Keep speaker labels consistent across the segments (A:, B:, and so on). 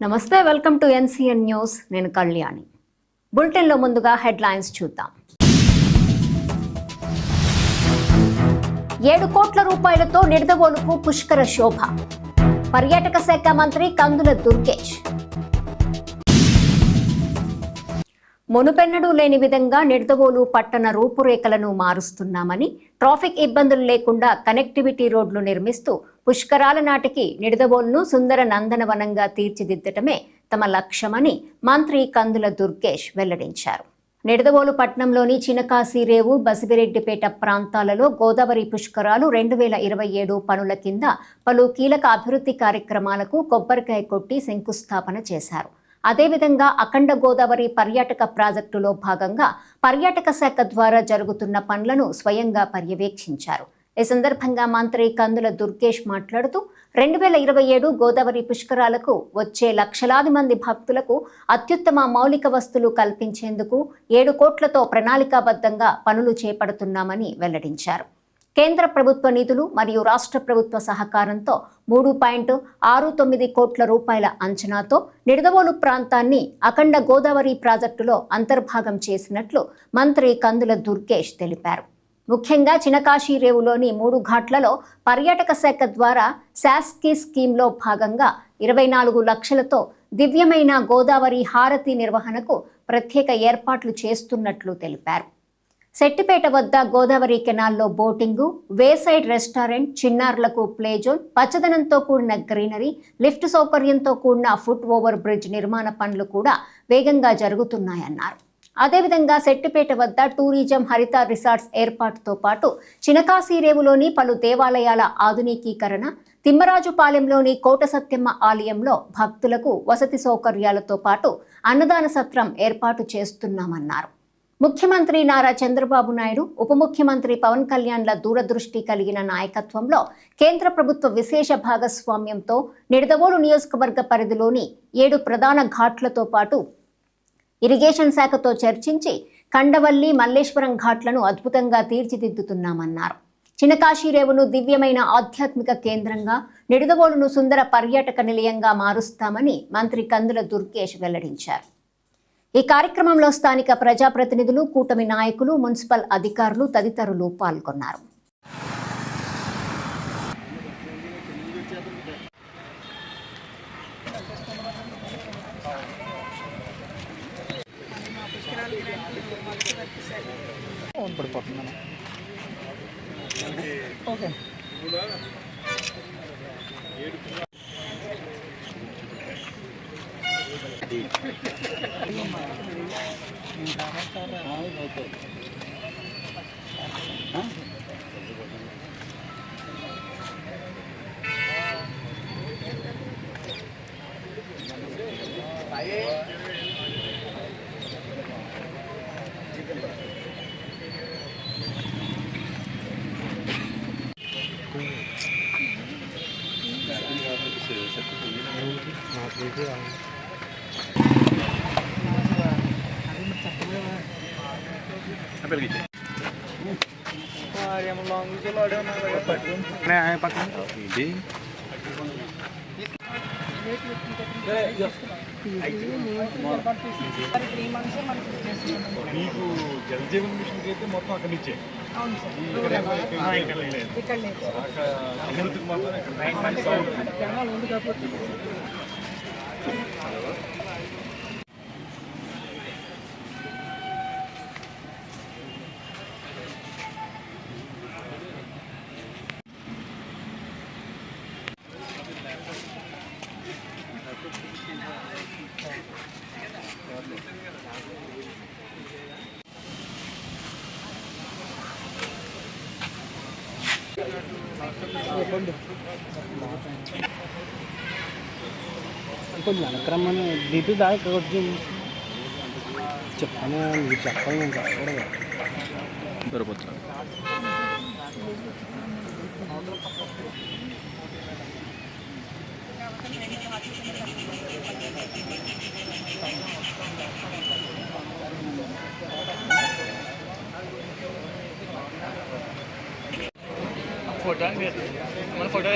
A: నమస్తే, welcome to NCN news. నేను కళ్యాణి. బులెటిన్లో ముందుగా హెడ్లైన్స్ చూద్దాం. 7 కోట్ల రూపాయలతో నిడదవోలుకు పుష్కర శోభ. పర్యాటక శాఖ మంత్రి కందుల దుర్గేష్. మునుపెన్నడూ లేని విధంగా నిడదవోలు పట్టణ రూపురేఖలను మారుస్తున్నామని, ట్రాఫిక్ ఇబ్బందులు లేకుండా కనెక్టివిటీ రోడ్లు నిర్మిస్తూ పుష్కరాల నాటికి నిడదవోలును సుందర నందనవనంగా తీర్చిదిద్దటమే తమ లక్ష్యమని మంత్రి కందుల దుర్గేష్ వెల్లడించారు. నిడదవోలు పట్టణంలోని చినకాశీరేవు, బసిబిరెడ్డిపేట ప్రాంతాలలో గోదావరి పుష్కరాలు 2027 పనుల కింద పలు కీలక అభివృద్ధి కార్యక్రమాలకు కొబ్బరికాయ కొట్టి శంకుస్థాపన చేశారు. అదేవిధంగా అఖండ గోదావరి పర్యాటక ప్రాజెక్టులో భాగంగా పర్యాటక శాఖ ద్వారా జరుగుతున్న పనులను స్వయంగా పర్యవేక్షించారు. ఈ సందర్భంగా మంత్రి కందుల దుర్గేష్ మాట్లాడుతూ 2027 గోదావరి పుష్కరాలకు వచ్చే లక్షలాది మంది భక్తులకు అత్యుత్తమ మౌలిక వస్తువులు కల్పించేందుకు 7 కోట్లతో ప్రణాళికాబద్ధంగా పనులు చేపడుతున్నామని వెల్లడించారు. కేంద్ర ప్రభుత్వ నిధులు మరియు రాష్ట్ర ప్రభుత్వ సహకారంతో 3.69 కోట్ల రూపాయల అంచనాతో నిడదవోలు ప్రాంతాన్ని అఖండ గోదావరి ప్రాజెక్టులో అంతర్భాగం చేసినట్లు మంత్రి కందుల దుర్గేష్ తెలిపారు. ముఖ్యంగా చినకాశీరేవులోని 3 ఘాట్లలో పర్యాటక శాఖ ద్వారా శాస్కీ స్కీమ్లో భాగంగా 24 లక్షలతో దివ్యమైన గోదావరి హారతి నిర్వహణకు ప్రత్యేక ఏర్పాట్లు చేస్తున్నట్లు తెలిపారు. సెట్టిపేట వద్ద గోదావరి కెనాల్లో బోటింగు, వేసైడ్ రెస్టారెంట్, చిన్నారులకు ప్లే జోన్, పచ్చదనంతో కూడిన గ్రీనరీ, లిఫ్ట్ సౌకర్యంతో కూడిన ఫుట్ ఓవర్ బ్రిడ్జ్ నిర్మాణ పనులు కూడా వేగంగా జరుగుతున్నాయన్నారు. అదేవిధంగా సెట్టిపేట వద్ద టూరిజం, హరిత రిసార్ట్స్ ఏర్పాటుతో పాటు చినకాశీరేవులోని పలు దేవాలయాల ఆధునికీకరణ, తిమ్మరాజుపాలెంలోని కోట సత్యమ్మ ఆలయంలో భక్తులకు వసతి సౌకర్యాలతో పాటు అన్నదాన సత్రం ఏర్పాటు చేస్తున్నామన్నారు. ముఖ్యమంత్రి నారా చంద్రబాబు నాయుడు, ఉప ముఖ్యమంత్రి పవన్ కళ్యాణ్ల దూరదృష్టి కలిగిన నాయకత్వంలో కేంద్ర ప్రభుత్వ విశేష భాగస్వామ్యంతో నిడదవోలు నియోజకవర్గ పరిధిలోని 7 ప్రధాన ఘాట్లతో పాటు ఇరిగేషన్ శాఖతో చర్చించి కండవల్లి, మల్లేశ్వరం ఘాట్లను అద్భుతంగా తీర్చిదిద్దుతున్నామన్నారు. చినకాశీరేవును దివ్యమైన ఆధ్యాత్మిక కేంద్రంగా, నిడదవోలును సుందర పర్యాటక నిలయంగా మారుస్తామని మంత్రి కందుల దుర్గేష్ వెల్లడించారు. ఈ కార్యక్రమంలో స్థానిక ప్రజాప్రతినిధులు, కూటమి నాయకులు, మున్సిపల్ అధికారులు తదితరులు పాల్గొన్నారు.
B: మీకు జలజీవన్ మిషన్ అయితే మొత్తం అక్కడి నుంచే అభివృద్ధికి మాత్రం
C: కొంచెం వెనక్రమ్మని దీపి దాకా కొంచెం చెప్పాను, మీరు చెప్పాలి, నేను చెప్పకూడదు.
B: సరిపోతుంది. फोटो मन फोटो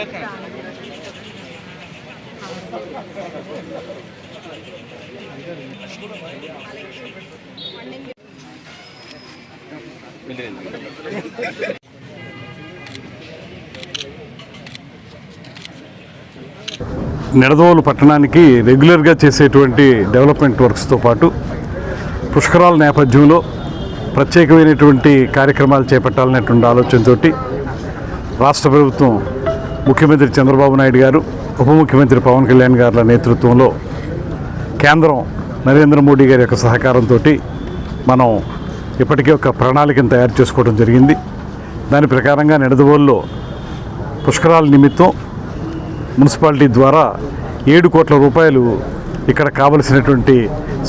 D: నిడదవోలు పట్టణానికి రెగ్యులర్గా చేసేటువంటి డెవలప్మెంట్ వర్క్స్తో పాటు పుష్కరాల నేపథ్యంలో ప్రత్యేకమైనటువంటి కార్యక్రమాలు చేపట్టాలనేటువంటి ఆలోచనతో రాష్ట్ర ప్రభుత్వం ముఖ్యమంత్రి చంద్రబాబు నాయుడు గారు, ఉప ముఖ్యమంత్రి పవన్ కళ్యాణ్ గారుల నేతృత్వంలో కేంద్రం నరేంద్ర మోడీ గారి యొక్క సహకారంతో మనం ఇప్పటికే ఒక ప్రణాళికను తయారు చేసుకోవడం జరిగింది. దాని ప్రకారంగా నిడదవోలులో పుష్కరాల నిమిత్తం మున్సిపాలిటీ ద్వారా 7 కోట్ల రూపాయలు ఇక్కడ కావలసినటువంటి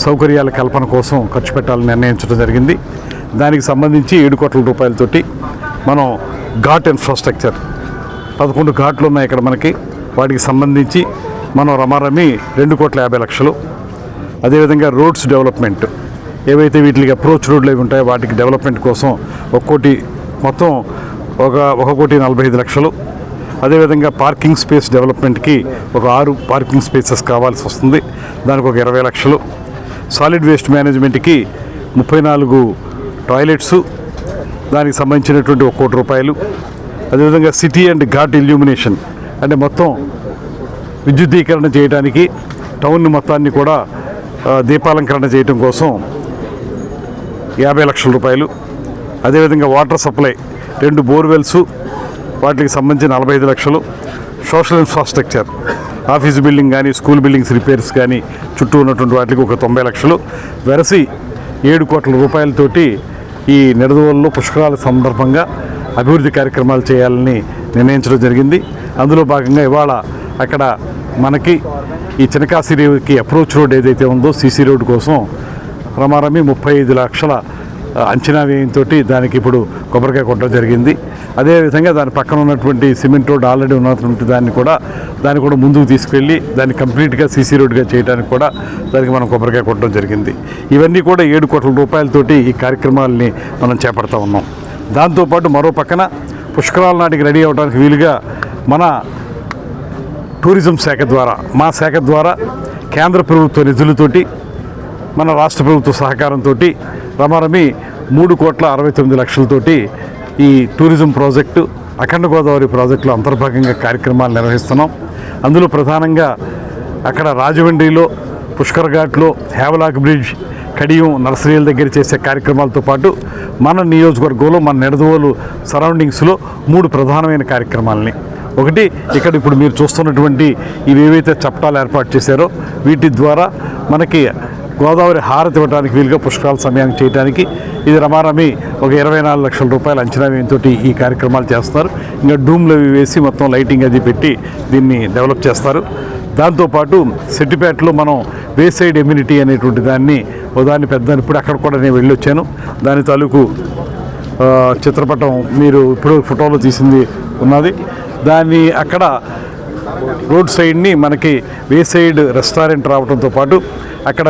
D: సౌకర్యాల కల్పన కోసం ఖర్చు పెట్టాలని నిర్ణయించడం జరిగింది. దానికి సంబంధించి 7 కోట్ల రూపాయలతోటి మనం ఘాట్ ఇన్ఫ్రాస్ట్రక్చర్ 11 ఘాట్లు ఉన్నాయి ఇక్కడ మనకి. వాటికి సంబంధించి మనం రమారమి 2,50,00,000. అదేవిధంగా రోడ్స్ డెవలప్మెంట్ ఏవైతే వీటికి అప్రోచ్ రోడ్లు అవి ఉంటాయో వాటికి డెవలప్మెంట్ కోసం మొత్తం 1,45,00,000. అదేవిధంగా పార్కింగ్ స్పేస్ డెవలప్మెంట్కి 6 పార్కింగ్ స్పేసెస్ కావాల్సి వస్తుంది, దానికి 20,00,000. సాలిడ్ వేస్ట్ మేనేజ్మెంట్కి 34 టాయిలెట్స్, దానికి సంబంధించినటువంటి 1 కోటి రూపాయలు. అదేవిధంగా సిటీ అండ్ ఘాట్ ఇల్యూమినేషన్ అంటే మొత్తం విద్యుద్దీకరణ చేయడానికి టౌన్ మొత్తాన్ని కూడా దీపాలంకరణ చేయడం కోసం 50,00,000 రూపాయలు. అదేవిధంగా వాటర్ సప్లై 2 బోర్వెల్స్, వాటికి సంబంధించి 45,00,000. సోషల్ ఇన్ఫ్రాస్ట్రక్చర్ ఆఫీస్ బిల్డింగ్ కానీ, స్కూల్ బిల్డింగ్స్ రిపేర్స్ కానీ చుట్టూ ఉన్నటువంటి వాటికి 90,00,000. వెరసి 7 కోట్ల రూపాయలతోటి ఈ నిడదవోలులో పుష్కరాల సందర్భంగా అభివృద్ధి కార్యక్రమాలు చేయాలని నిర్ణయించడం జరిగింది. అందులో భాగంగా ఇవాళ అక్కడ మనకి ఈ చినకాసిరికి అప్రోచ్ రోడ్ ఏదైతే ఉందో సీసీ రోడ్ కోసం రమారమి 35 లక్షల అంచనా వ్యయంతో దానికి ఇప్పుడు కొబ్బరికాయ కొట్టడం జరిగింది. అదేవిధంగా దాని పక్కన ఉన్నటువంటి సిమెంట్ రోడ్ ఆల్రెడీ ఉన్నటువంటి దాన్ని కూడా ముందుకు తీసుకెళ్ళి దాన్ని కంప్లీట్గా సీసీ రోడ్గా చేయడానికి కూడా దానికి మనం కొబ్బరికాయ కొట్టడం జరిగింది. ఇవన్నీ కూడా 7 కోట్ల రూపాయలతోటి ఈ కార్యక్రమాలని మనం చేపడతా ఉన్నాం. దాంతోపాటు మరో పక్కన పుష్కరాల నాటికి రెడీ అవ్వడానికి వీలుగా మన టూరిజం శాఖ ద్వారా, మా శాఖ ద్వారా కేంద్ర ప్రభుత్వ నిధులతోటి మన రాష్ట్ర ప్రభుత్వ సహకారంతో రమారమి 3,69,00,000తోటి ఈ టూరిజం ప్రాజెక్టు అఖండ గోదావరి ప్రాజెక్టులో అంతర్భాగంగా కార్యక్రమాలు నిర్వహిస్తున్నాం. అందులో ప్రధానంగా అక్కడ రాజమండ్రిలో పుష్కర్ ఘాట్లో హేవలాక్ బ్రిడ్జ్, కడియం నర్సరీల దగ్గర చేసే కార్యక్రమాలతో పాటు మన నియోజకవర్గంలో మన నిడదవోలు సరౌండింగ్స్లో 3 ప్రధానమైన కార్యక్రమాలని, ఒకటి ఇక్కడ ఇప్పుడు మీరు చూస్తున్నటువంటి ఇవేవైతే చప్టాలు ఏర్పాటు చేశారో వీటి ద్వారా మనకి గోదావరి హారతి ఇవ్వడానికి వీలుగా పుష్కరాల సమయానికి చేయడానికి ఇది రమారమి 24,00,000 రూపాయల అంచనా వ్యయంతో ఈ కార్యక్రమాలు చేస్తున్నారు. ఇంకా డూమ్లు అవి వేసి మొత్తం లైటింగ్ అది పెట్టి దీన్ని డెవలప్ చేస్తారు. దాంతోపాటు సెట్టిపేటలో మనం వేసైడ్ ఎమ్యూనిటీ అనేటువంటి దాన్ని పెద్ద ఇప్పుడు అక్కడ కూడా నేను వెళ్ళొచ్చాను. దాని తాలూకు చిత్రపటం మీరు ఇప్పుడు ఫోటోలో తీసింది ఉన్నది. దాన్ని అక్కడ రోడ్ సైడ్ని మనకి వేసైడ్ రెస్టారెంట్ రావడంతో పాటు అక్కడ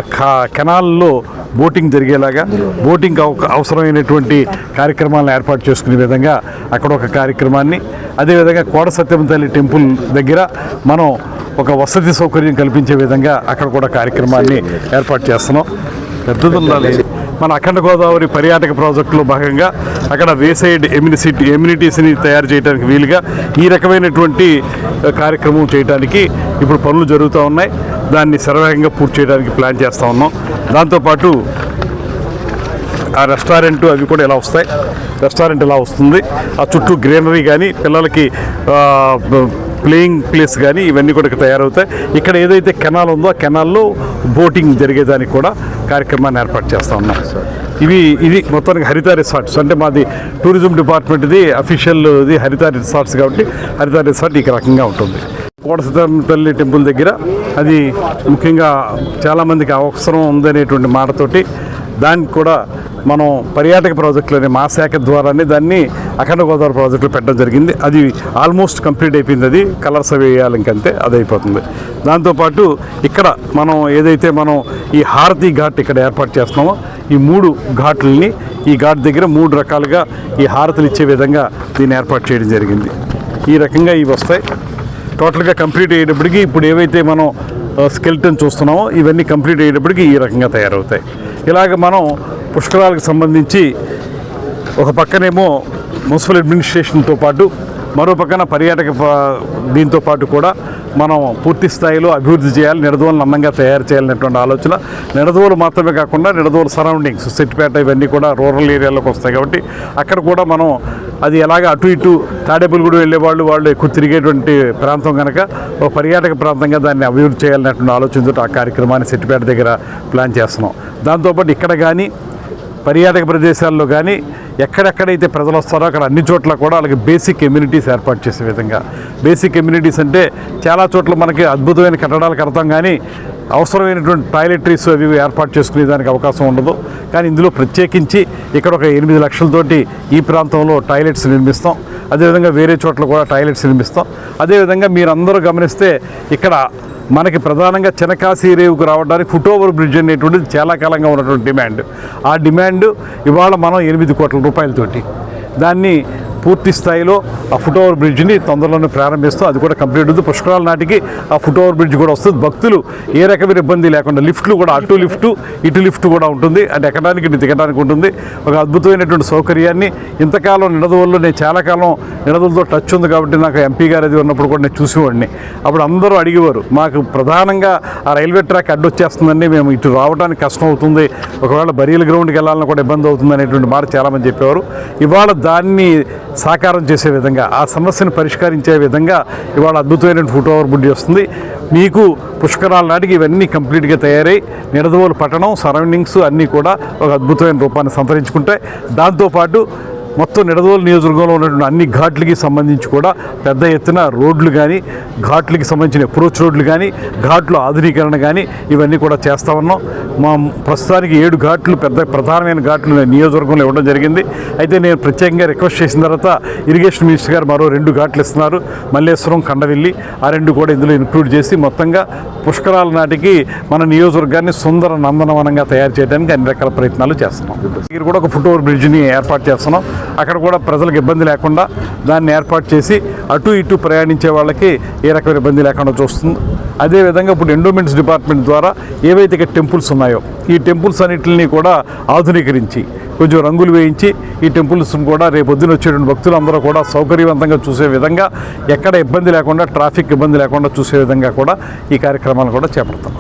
D: కెనాల్లో బోటింగ్ జరిగేలాగా బోటింగ్ అవసరమైనటువంటి కార్యక్రమాలను ఏర్పాటు చేసుకునే విధంగా అక్కడ ఒక కార్యక్రమాన్ని, అదేవిధంగా కోట సత్యం తల్లి టెంపుల్ దగ్గర మనం ఒక వసతి సౌకర్యం కల్పించే విధంగా అక్కడ కూడా కార్యక్రమాన్ని ఏర్పాటు చేస్తున్నాం. పెద్దదుండాలి. మన అఖండ గోదావరి పర్యాటక ప్రాజెక్టులో భాగంగా అక్కడ వేసైడ్ ఎమ్యూనిటీస్ని తయారు చేయడానికి వీలుగా ఈ రకమైనటువంటి కార్యక్రమం చేయడానికి ఇప్పుడు పనులు జరుగుతూ ఉన్నాయి. దాన్ని శరవేగంగా పూర్తి చేయడానికి ప్లాన్ చేస్తూ ఉన్నాం. దాంతోపాటు ఆ రెస్టారెంట్ అవి కూడా ఎలా వస్తాయి, రెస్టారెంట్ ఎలా వస్తుంది, ఆ చుట్టూ గ్రీనరీ కానీ పిల్లలకి ప్లేయింగ్ ప్లేస్ కానీ ఇవన్నీ కూడా తయారవుతాయి. ఇక్కడ ఏదైతే కెనాల్ ఉందో ఆ కెనాల్లో బోటింగ్ జరిగేదానికి కూడా కార్యక్రమాన్ని ఏర్పాటు చేస్తూ ఉన్నాం. ఇది మొత్తానికి హరిత రిసార్ట్స్ అంటే మాది టూరిజం డిపార్ట్మెంట్ది అఫీషియల్ది హరిత రిసార్ట్స్ కాబట్టి హరిత రిసార్ట్ ఈ రకంగా ఉంటుంది. కోట సీతారామ తల్లి టెంపుల్ దగ్గర అది ముఖ్యంగా చాలామందికి అవసరం ఉందనేటువంటి మాటతోటి దానికి కూడా మనం పర్యాటక ప్రాజెక్టులోనే మా శాఖ ద్వారానే దాన్ని అఖండ గోదావరి ప్రాజెక్టులో పెట్టడం జరిగింది. అది ఆల్మోస్ట్ కంప్లీట్ అయిపోయింది. అది కలర్స్ అవి వేయాలి ఇంకంతే, అది అయిపోతుంది. దాంతోపాటు ఇక్కడ మనం ఏదైతే మనం ఈ హారతి ఘాట్ ఇక్కడ ఏర్పాటు చేస్తున్నామో ఈ 3 ఘాట్లని ఈ ఘాట్ దగ్గర 3 రకాలుగా ఈ హారతులు ఇచ్చే విధంగా దీన్ని ఏర్పాటు చేయడం జరిగింది. ఈ రకంగా ఇవి వస్తాయి. టోటల్గా కంప్లీట్ అయ్యేటప్పటికి ఇప్పుడు ఏవైతే మనం స్కెల్టన్ చూస్తున్నామో ఇవన్నీ కంప్లీట్ అయ్యేటప్పటికి ఈ రకంగా తయారవుతాయి. ఇలాగ మనం పుష్కరాలకు సంబంధించి ఒక పక్కనేమో మున్సిపల్ అడ్మినిస్ట్రేషన్తో పాటు మరో పక్కన పర్యాటక దీంతో పాటు కూడా మనం పూర్తి స్థాయిలో అభివృద్ధి చేయాలి, నిడదవోలును అందంగా తయారు చేయాలనేటువంటి ఆలోచన. నిడదవోలు మాత్రమే కాకుండా నిడదవోలు సరౌండింగ్స్ సెట్టిపేట ఇవన్నీ కూడా రూరల్ ఏరియాలోకి వస్తాయి కాబట్టి అక్కడ కూడా మనం అది ఎలాగ అటు ఇటు తాడేపల్లిగూడెం వెళ్ళేవాళ్ళు ఎక్కువ తిరిగేటువంటి ప్రాంతం కనుక ఒక పర్యాటక ప్రాంతంగా దాన్ని అభివృద్ధి చేయాలనేటువంటి ఆలోచనతో ఆ కార్యక్రమాన్ని సెట్టిపేట దగ్గర ప్లాన్ చేస్తున్నాం. దాంతోపాటు ఇక్కడ కానీ పర్యాటక ప్రదేశాల్లో కానీ ఎక్కడెక్కడైతే ప్రజలు వస్తారో అక్కడ అన్ని చోట్ల కూడా వాళ్ళకి బేసిక్ ఎమ్యూనిటీస్ ఏర్పాటు చేసే విధంగా. బేసిక్ ఎమ్యూనిటీస్ అంటే చాలా చోట్ల మనకి అద్భుతమైన కట్టడాలు కడతాం కానీ అవసరమైనటువంటి టాయిలెటరీస్ అవి ఏర్పాటు చేసుకునే దానికి అవకాశం ఉండదు. కానీ ఇందులో ప్రత్యేకించి ఇక్కడ ఒక 8 లక్షలతోటి ఈ ప్రాంతంలో టాయిలెట్స్ నిర్మిస్తాం. అదేవిధంగా వేరే చోట్ల కూడా టాయిలెట్స్ నిర్మిస్తాం. అదేవిధంగా మీరందరూ గమనిస్తే ఇక్కడ మనకి ప్రధానంగా చినకాశీ రేవుకు రావడానికి ఫుట్ ఓవర్ బ్రిడ్జ్ అనేటువంటిది చాలా కాలంగా ఉన్నటువంటి డిమాండ్. ఆ డిమాండ్ ఇవాళ మనం 8 కోట్ల రూపాయలతోటి దాన్ని పూర్తి స్థాయిలో ఆ ఫుట్ ఓవర్ బ్రిడ్జ్ని తొందరలోనే ప్రారంభిస్తాం. అది కూడా కంప్లీట్ అవుతుంది. పుష్కరాల నాటికి ఆ ఫుట్ ఓవర్ బ్రిడ్జ్ కూడా వస్తుంది. భక్తులు ఏ రకమైన ఇబ్బంది లేకుండా లిఫ్ట్లు కూడా అటు లిఫ్టు ఇటు లిఫ్ట్ కూడా ఉంటుంది. అంటే ఎక్కడానికి ఇటు దిగడానికి ఉంటుంది. ఒక అద్భుతమైనటువంటి సౌకర్యాన్ని ఇంతకాలం నిడదవోలులో నేను చాలా కాలం నిడదవోలుతో టచ్ ఉంది కాబట్టి నాకు ఎంపీ గారు అది ఉన్నప్పుడు కూడా నేను చూసేవాడిని. అప్పుడు అందరూ అడిగేవారు మాకు ప్రధానంగా ఆ రైల్వే ట్రాక్ అడ్డొచ్చేస్తుందండి, మేము ఇటు రావడానికి కష్టం అవుతుంది, ఒకవేళ బరియల్ గ్రౌండ్కి వెళ్ళాలని కూడా ఇబ్బంది అవుతుంది అనేటువంటి మాట చాలామంది చెప్పేవారు. ఇవాళ దాన్ని సాకారం చేసే విధంగా ఆ సమస్యను పరిష్కరించే విధంగా ఇవాళ అద్భుతమైన ఫుట్ ఓవర్ బ్రిడ్జ్ వస్తుంది. మీకు పుష్కరాల నాటికి ఇవన్నీ కంప్లీట్గా తయారై నిడదవోలు పట్టణం సరౌండింగ్స్ అన్నీ కూడా ఒక అద్భుతమైన రూపాన్ని సంతరించుకుంటాయి. దాంతోపాటు మొత్తం నిడదవోలు నియోజకవర్గంలో ఉన్నటువంటి అన్ని ఘాట్లకి సంబంధించి కూడా పెద్ద ఎత్తున రోడ్లు కానీ ఘాట్లకి సంబంధించిన అప్రోచ్ రోడ్లు కానీ ఘాట్ల ఆధునీకరణ కానీ ఇవన్నీ కూడా చేస్తూ ఉన్నాం. మా ప్రస్తుతానికి 7 ఘాట్లు పెద్ద ప్రధానమైన ఘాట్లు నియోజకవర్గంలో ఇవ్వడం జరిగింది. అయితే నేను ప్రత్యేకంగా రిక్వెస్ట్ చేసిన తర్వాత ఇరిగేషన్ మినిస్టర్ గారు మరో 2 ఘాట్లు ఇస్తున్నారు, మల్లేశ్వరం కండవిల్లి. ఆ 2 కూడా ఇందులో ఇంక్లూడ్ చేసి మొత్తంగా పుష్కరాల నాటికి మన నియోజకవర్గాన్ని సుందర నందనవనంగా తయారు చేయడానికి అన్ని రకాల ప్రయత్నాలు చేస్తున్నాం. ఇక్కడ కూడా ఒక ఫుట్ ఓవర్ బ్రిడ్జ్ని ఏర్పాటు చేస్తున్నాం. అక్కడ కూడా ప్రజలకు ఇబ్బంది లేకుండా దాన్ని ఏర్పాటు చేసి అటు ఇటు ప్రయాణించే వాళ్ళకి ఏ రకమైన ఇబ్బంది లేకుండా చూస్తుంది. అదేవిధంగా ఇప్పుడు ఎండోమెంట్స్ డిపార్ట్మెంట్ ద్వారా ఏవైతే ఇక్కడ టెంపుల్స్ ఉన్నాయో ఈ టెంపుల్స్ అన్నింటినీ కూడా ఆధునీకరించి కొంచెం రంగులు వేయించి ఈ టెంపుల్స్ కూడా రేపొద్దున వచ్చేటువంటి భక్తులందరూ కూడా సౌకర్యవంతంగా చూసే విధంగా ఎక్కడ ఇబ్బంది లేకుండా ట్రాఫిక్ ఇబ్బంది లేకుండా చూసే విధంగా కూడా ఈ కార్యక్రమాలు కూడా చేపడతాం.